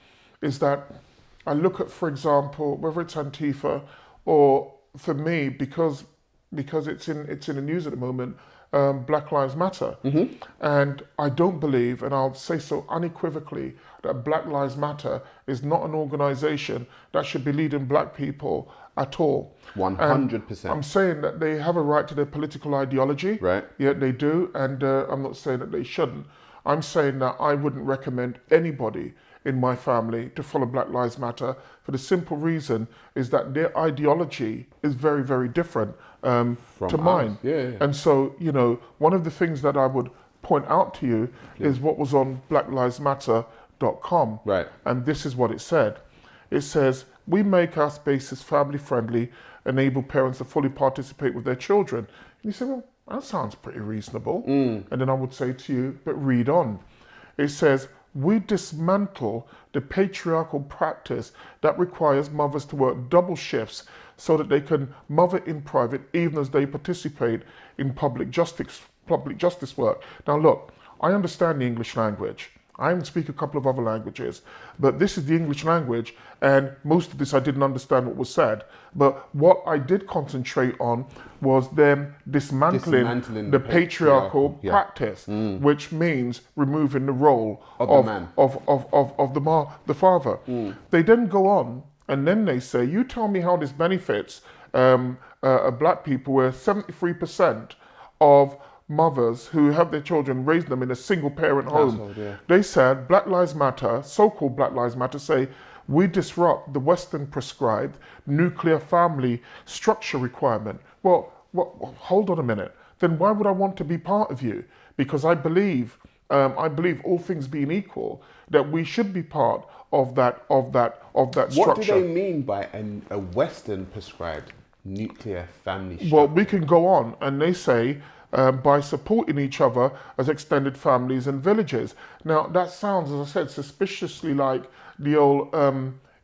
is that I look at, for example, whether it's Antifa or, for me, because it's in the news at the moment, Black Lives Matter. And I don't believe, and I'll say so unequivocally, that Black Lives Matter is not an organization that should be leading black people at all. 100%. I'm saying that they have a right to their political ideology. Right. Yeah, they do, and I'm not saying that they shouldn't. I'm saying that I wouldn't recommend anybody in my family to follow Black Lives Matter for the simple reason is that their ideology is very, very different to mine. Yeah. And so, you know, one of the things that I would point out to you is what was on blacklivesmatter.com. Right. And this is what it said. It says, we make our spaces family friendly, enable parents to fully participate with their children. And you say, well, that sounds pretty reasonable. And then I would say to you, but read on. It says, we dismantle the patriarchal practice that requires mothers to work double shifts so that they can mother in private even as they participate in public justice work. Now look, I understand the English language. I even speak a couple of other languages, but this is the English language, and most of this I didn't understand what was said. But what I did concentrate on was them dismantling the patriarchal practice, which means removing the role of the father. They then go on, and then they say, you tell me how this benefits black people, where 73% of mothers who have their children, raise them in a single parent home. They said Black Lives Matter, so-called Black Lives Matter, say we disrupt the Western prescribed nuclear family structure requirement. Well, hold on a minute. Then why would I want to be part of you? Because I believe I believe all things being equal, that we should be part of that What structure. do they mean by a Western prescribed nuclear family structure? Well, we can go on, and they say by supporting each other as extended families and villages. Now, that sounds, as I said, suspiciously like the old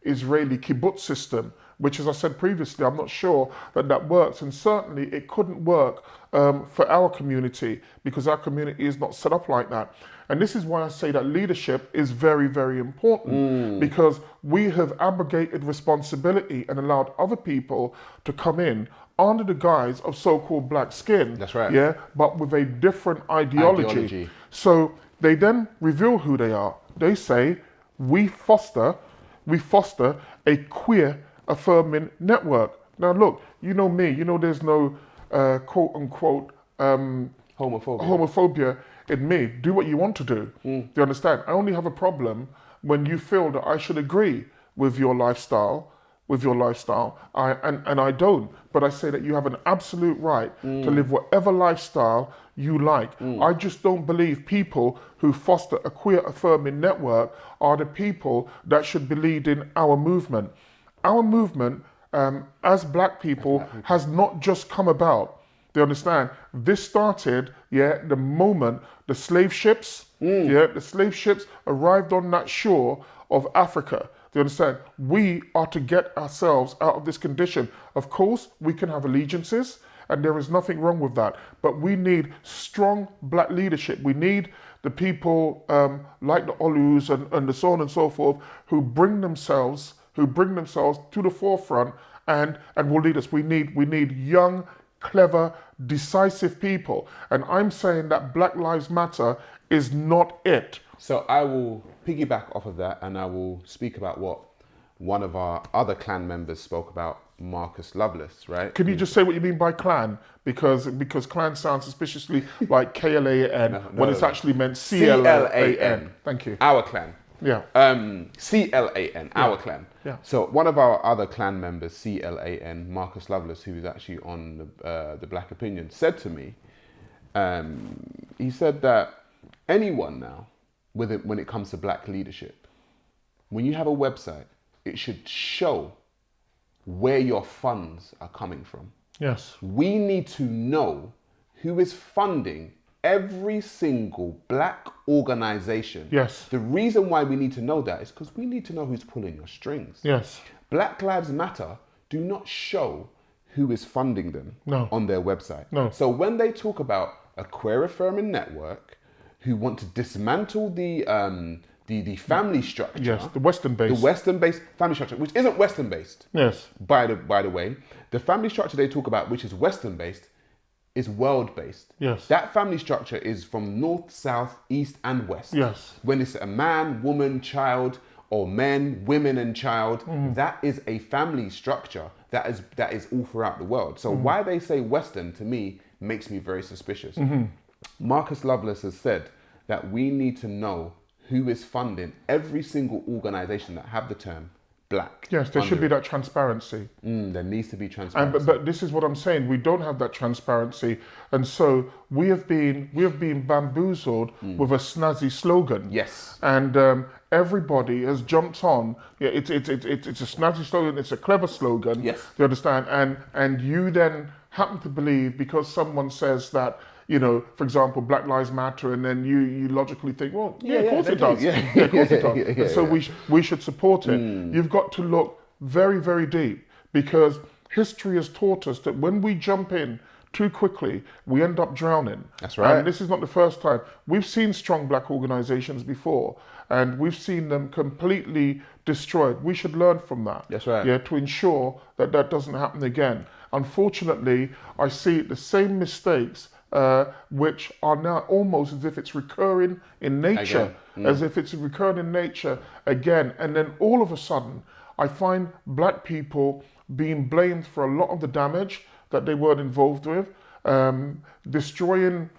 Israeli kibbutz system, which, as I said previously, I'm not sure that works, and certainly it couldn't work for our community because our community is not set up like that. And this is why I say that leadership is very, very important because we have abrogated responsibility and allowed other people to come in under the guise of so-called black skin. That's right. Yeah, but with a different ideology. So they then reveal who they are. They say, we foster a queer affirming network. Now look, you know me, you know there's no quote unquote homophobia in me. Do what you want to do. Do you understand? I only have a problem when you feel that I should agree with your lifestyle, and I don't. But I say that you have an absolute right to live whatever lifestyle you like. I just don't believe people who foster a queer affirming network are the people that should be leading our movement. Our movement, as black people, has not just come about. Do you understand? This started, the moment the slave ships, the slave ships arrived on that shore of Africa. Do you understand? We are to get ourselves out of this condition. Of course, we can have allegiances, and there is nothing wrong with that. But we need strong black leadership. We need the people like the Olus and the so on and so forth who bring themselves to the forefront and will lead us. We need young, clever, decisive people. And I'm saying that Black Lives Matter is not it. So I will piggyback off of that, and I will speak about what one of our other clan members spoke about, Marcus Lovelace, right? Can you just say what you mean by clan? Because clan sounds suspiciously like KLAN when it's actually meant CLAN. Thank you. Our clan. Yeah. CLAN, our clan. Yeah. So one of our other clan members, CLAN, Marcus Lovelace, who is actually on the Black Opinion, said to me, he said that anyone now, when it comes to black leadership, when you have a website, it should show where your funds are coming from. Yes. We need to know who is funding every single black organization. Yes. The reason why we need to know that is because we need to know who's pulling your strings. Yes. Black Lives Matter do not show who is funding them on their website. No. So when they talk about a queer affirming network who want to dismantle the family structure. Yes, the Western-based. The Western-based family structure, which isn't Western-based. Yes. By the way, the family structure they talk about, which is Western-based, is world-based. Yes. That family structure is from north, south, east, and west. Yes. When it's a man, woman, child, or men, women, and child, that is a family structure that is all throughout the world. So why they say Western, to me, makes me very suspicious. Marcus Lovelace has said that we need to know who is funding every single organization that have the term black. Yes, there should be that transparency. There needs to be transparency. But this is what I'm saying. We don't have that transparency, and so we have been bamboozled with a snazzy slogan. Yes. And everybody has jumped on. Yeah, it's a snazzy slogan. It's a clever slogan. Yes. You understand? And you then happen to believe because someone says that, for example, Black Lives Matter, and then you logically think, well, of course it does. Of course it does. So we should support it. You've got to look very, very deep because history has taught us that when we jump in too quickly, we end up drowning. That's right. And this is not the first time. We've seen strong black organizations before, and we've seen them completely destroyed. We should learn from that. That's right. Yeah, to ensure that that doesn't happen again. Unfortunately, I see the same mistakes which are now almost as if it's recurring in nature, again. And then all of a sudden, I find black people being blamed for a lot of the damage that they weren't involved with, destroying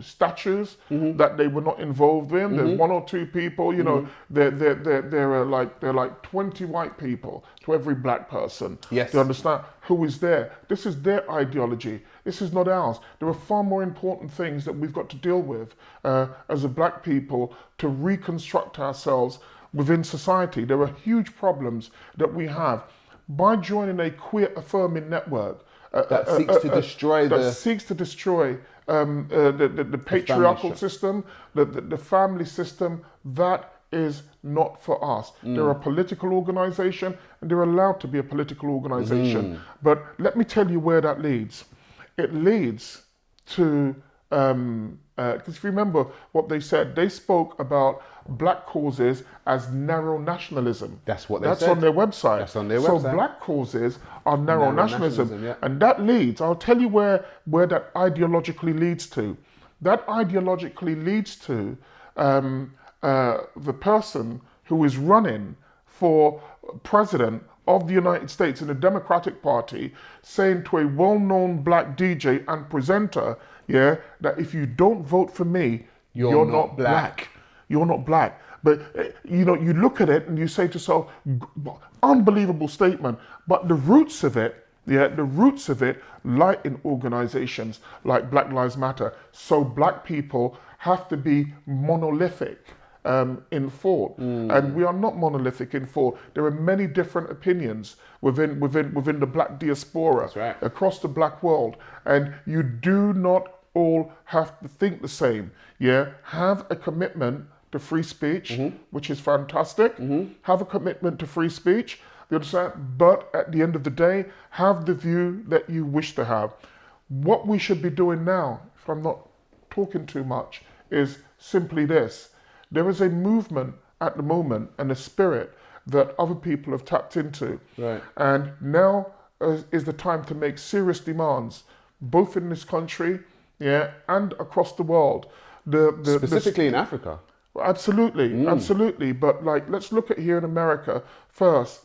statues that they were not involved in. There's one or two people, you know, there are like 20 white people to every black person. Yes. Do you understand? Who is there? This is their ideology. This is not ours. There are far more important things that we've got to deal with as a black people to reconstruct ourselves within society. There are huge problems that we have. By joining a queer affirming network That seeks to destroy the patriarchal system, the family system, that is not for us. They're a political organization and they're allowed to be a political organization. But let me tell you where that leads. It leads to, because if you remember what they said, they spoke about black causes as narrow nationalism. That's what they That's said. on their website. That's on their so website. Black causes are narrow nationalism. Yeah. And that leads, I'll tell you where that ideologically leads to. That ideologically leads to the person who is running for president of the United States in the Democratic Party saying to a well-known black DJ and presenter, yeah, that if you don't vote for me, you're not black. You're not black. But, you know, you look at it and you say to yourself, unbelievable statement. But the roots of it, lie in organizations like Black Lives Matter. So black people have to be monolithic in thought. And we are not monolithic in thought. There are many different opinions within the black diaspora. That's right. Across the black world. And you do not all have to think the same. Yeah, have a commitment to free speech, which is fantastic. Have a commitment to free speech, you understand? But at the end of the day, have the view that you wish to have. What we should be doing now, if I'm not talking too much, is simply this. There is a movement at the moment and a spirit that other people have tapped into. Right. And now is the time to make serious demands, both in this country, yeah, and across the world. Specifically in Africa. Absolutely, absolutely. But like, let's look at here in America first.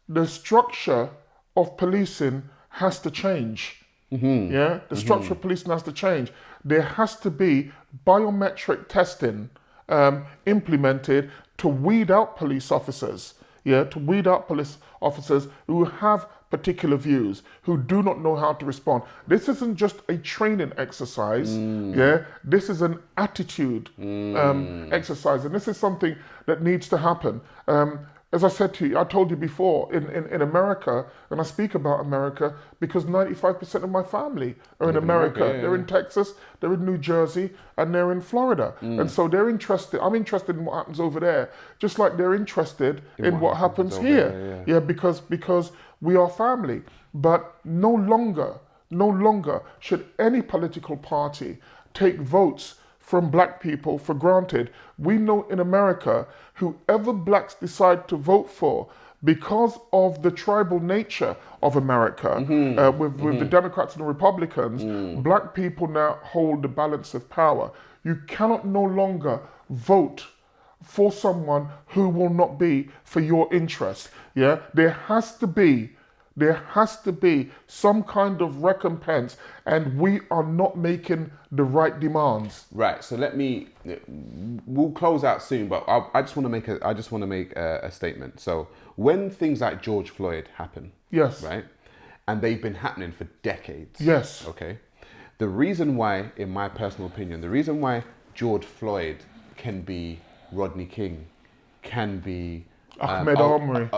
The structure of policing has to change. Yeah, the structure of policing has to change. There has to be biometric testing implemented to weed out police officers. Yeah, to weed out police officers who have particular views, who do not know how to respond. This isn't just a training exercise. Yeah, this is an attitude exercise, and this is something that needs to happen. As I said to you, I told you before, in America, and I speak about America because 95% of my family are in America. Yeah, they're in Texas, they're in New Jersey, and they're in Florida. And so they're interested, I'm interested in what happens over there, just like they're interested in what happens over here. there, Yeah, because we are family. But no longer should any political party take votes from black people for granted. We know in America, whoever blacks decide to vote for, because of the tribal nature of America, with the Democrats and the Republicans, black people now hold the balance of power. You cannot no longer vote for someone who will not be for your interest. Yeah, there has to be some kind of recompense, and we are not making the right demands. Right. So we'll close out soon, but I just want to make a statement. So when things like George Floyd happen, Yes. right, and they've been happening for decades. Yes. Okay. The reason why, in my personal opinion, the reason why George Floyd can be Rodney King, can be Ahmed Arbery.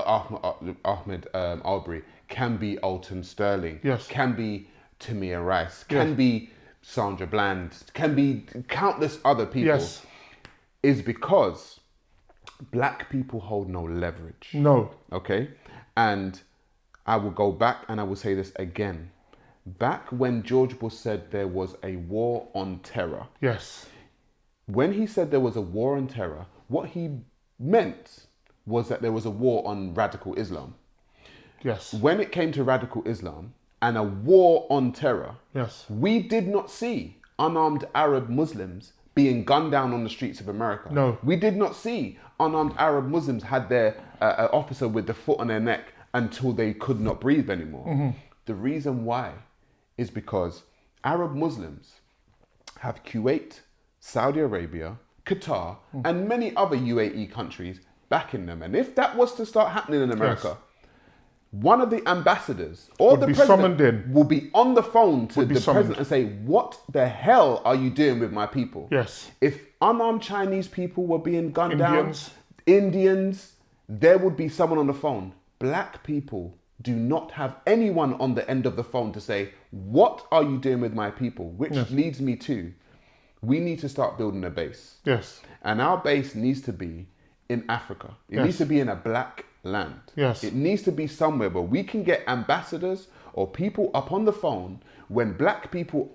Ahmed Arbery, can be Alton Sterling, Yes. can be Tamir Rice, can be Sandra Bland, can be countless other people, Yes. is because black people hold no leverage. No. Okay? And I will go back and I will say this again. Back when George Bush said there was a war on terror, Yes. when he said there was a war on terror, what he meant was that there was a war on radical Islam. Yes. When it came to radical Islam and a war on terror, Yes. we did not see unarmed Arab Muslims being gunned down on the streets of America. No. We did not see unarmed Arab Muslims had their officer with the foot on their neck until they could not breathe anymore. The reason why is because Arab Muslims have Kuwait, Saudi Arabia, Qatar, and many other UAE countries backing them. And if that was to start happening in America, one of the ambassadors or Would the be president summoned in. will be on the phone to Would be the summoned. president and say, what the hell are you doing with my people? Yes. If unarmed Chinese people were being gunned Indians. down, Indians, there would be someone on the phone. Black people do not have anyone on the end of the phone to say, what are you doing with my people? Which leads me to, we need to start building a base. Yes. And our base needs to be in Africa. It Yes. needs to be in a black land. Yes. It needs to be somewhere where we can get ambassadors or people up on the phone when black people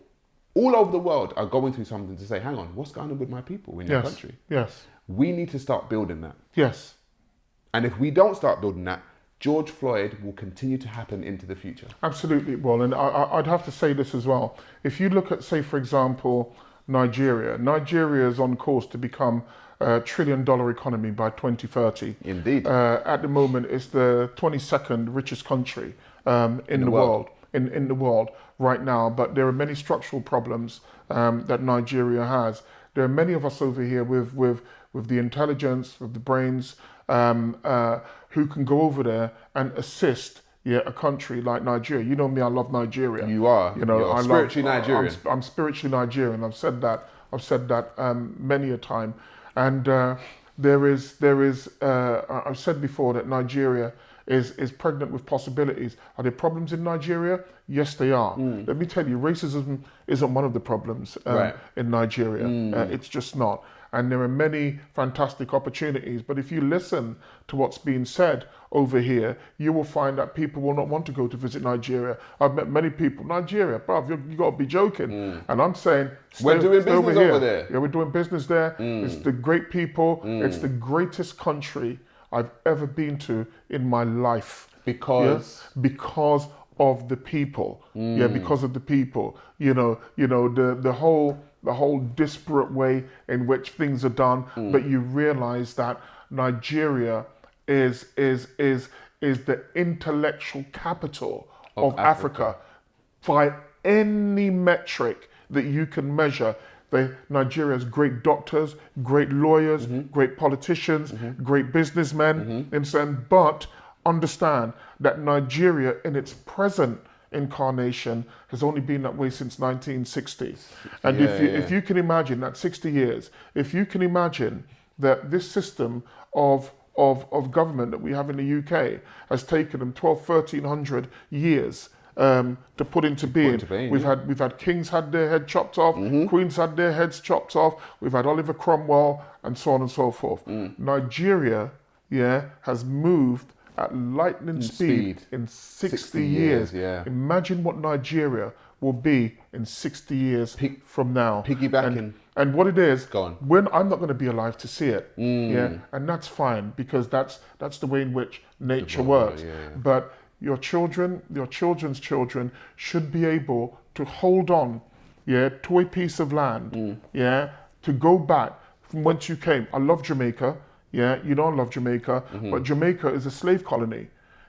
all over the world are going through something to say, hang on, what's going on with my people in your Yes. country? Yes. We need to start building that. Yes. And if we don't start building that, George Floyd will continue to happen into the future. Absolutely, well, and I'd have to say this as well. If you look at, say, for example, Nigeria is on course to become a $1 trillion economy by 2030. Indeed. At the moment, it's the 22nd richest country in the world. In the world right now, but there are many structural problems that Nigeria has. There are many of us over here with the intelligence, with the brains, who can go over there and assist a country like Nigeria. You know me, I love Nigeria. You are. You know, You're I spiritually love, Nigerian. I'm spiritually Nigerian. I've said that many a time. And there is. I've said before that Nigeria is pregnant with possibilities. Are there problems in Nigeria? Yes, they are. Let me tell you, racism isn't one of the problems in Nigeria. It's just not. And there are many fantastic opportunities. But if you listen to what's being said over here, you will find that people will not want to go to visit Nigeria. I've met many people, Nigeria, bruv, you got to be joking. And I'm saying, We're doing stay business here. over there. Yeah, we're doing business there. It's the great people. It's the greatest country I've ever been to in my life. Because? Yeah? Because of the people. Yeah, because of the people. You know, the whole disparate way in which things are done, but you realize that Nigeria is the intellectual capital of Africa by any metric that you can measure. Nigeria has great doctors, great lawyers, great politicians, great businessmen, but understand that Nigeria in its present incarnation has only been that way since 1960. And if you can imagine that 60 years, if you can imagine that this system of government that we have in the UK has taken them 1300 years to put into being. We've had kings had their head chopped off, queens had their heads chopped off, we've had Oliver Cromwell, and so on and so forth. Nigeria, has moved at lightning speed in 60 years. Imagine what Nigeria will be in 60 years from now. Piggybacking. And what it is, Go on. when I'm not going to be alive to see it, and that's fine because that's the way in which nature works. But your children's children should be able to hold on, to a piece of land, to go back from whence you came. I love Jamaica. Yeah, you know I love Jamaica, but Jamaica is a slave colony.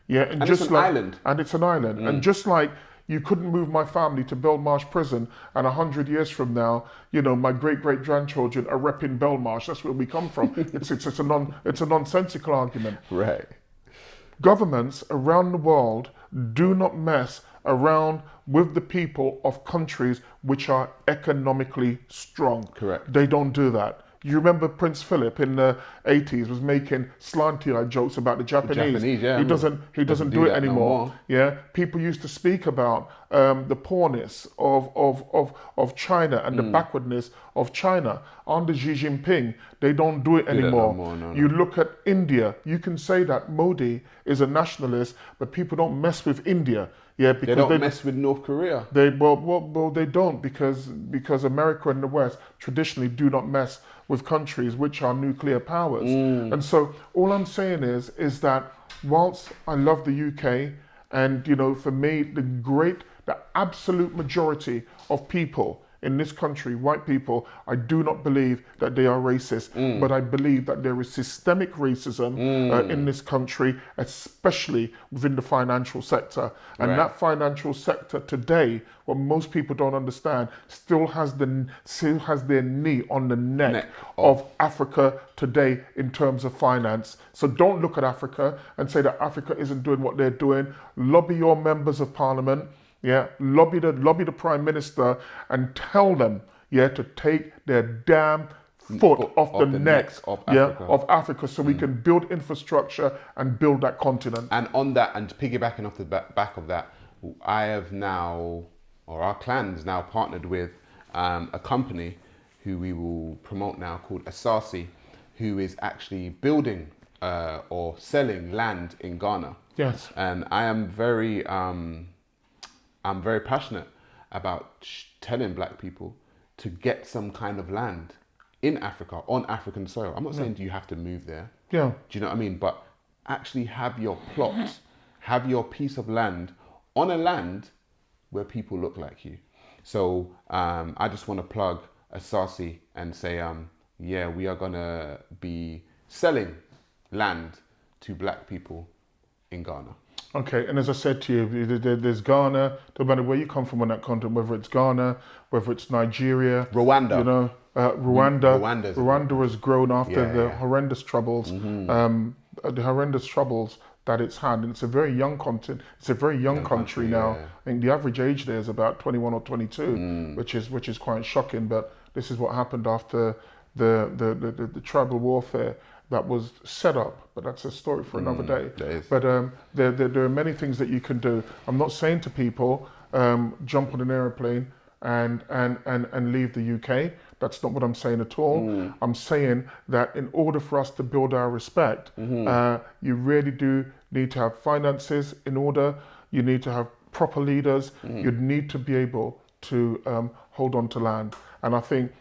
Yeah, And just it's an island. And it's an island. And just like you couldn't move my family to Belmarsh prison, and 100 years from now, my great-great-grandchildren are repping Belmarsh. That's where we come from. it's a nonsensical argument. Right. Governments around the world do not mess around with the people of countries which are economically strong. Correct. They don't do that. You remember Prince Philip in the 80s was making slanty-eyed jokes about the Japanese. He doesn't do it anymore. People used to speak about the poorness of China and the backwardness of China. Under Xi Jinping, they don't do it anymore. No. You look at India, you can say that Modi is a nationalist, but people don't mess with India. Because they don't mess with North Korea. They don't because America and the West traditionally do not mess with countries which are nuclear powers. And so all I'm saying is that whilst I love the UK, and for me the absolute majority of people in this country, white people, I do not believe that they are racist, but I believe that there is systemic racism in this country, especially within the financial sector. And Right. that financial sector today, what most people don't understand, still has their knee on the neck of Africa today in terms of finance. So don't look at Africa and say that Africa isn't doing what they're doing. Lobby your members of parliament, lobby the prime minister and tell them, to take their damn foot off the neck of Africa. of Africa, so we can build infrastructure and build that continent. And on that, and piggybacking off the back of that, I have now, or our clan's now partnered with a company who we will promote now called Asasi, who is actually building or selling land in Ghana. Yes. And I am I'm very passionate about telling black people to get some kind of land in Africa, on African soil. I'm not saying you have to move there. Yeah. Do you know what I mean? But actually have your plot, have your piece of land on a land where people look like you. So I just want to plug Asasi and say, we are going to be selling land to black people in Ghana. Okay, and as I said to you, there's Ghana, no matter where you come from on that continent, whether it's Ghana, whether it's Nigeria, Rwanda. Rwanda has grown after the horrendous troubles, that it's had. And it's a very young continent. It's a very young country now. Yeah. I think the average age there is about 21 or 22, which is quite shocking. But this is what happened after the tribal warfare that was set up, but that's a story for another day. But there are many things that you can do. I'm not saying to people, jump on an airplane and leave the UK. That's not what I'm saying at all. I'm saying that in order for us to build our respect, you really do need to have finances in order. You need to have proper leaders. You need to be able to hold on to land. And I think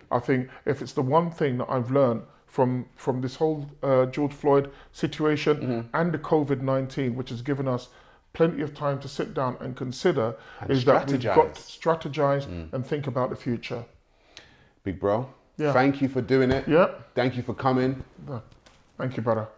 if it's the one thing that I've learned from this whole George Floyd situation and the COVID-19, which has given us plenty of time to sit down and consider, is that we've got to strategize and think about the future. Big bro, thank you for doing it. Yeah. Thank you for coming. Thank you, brother.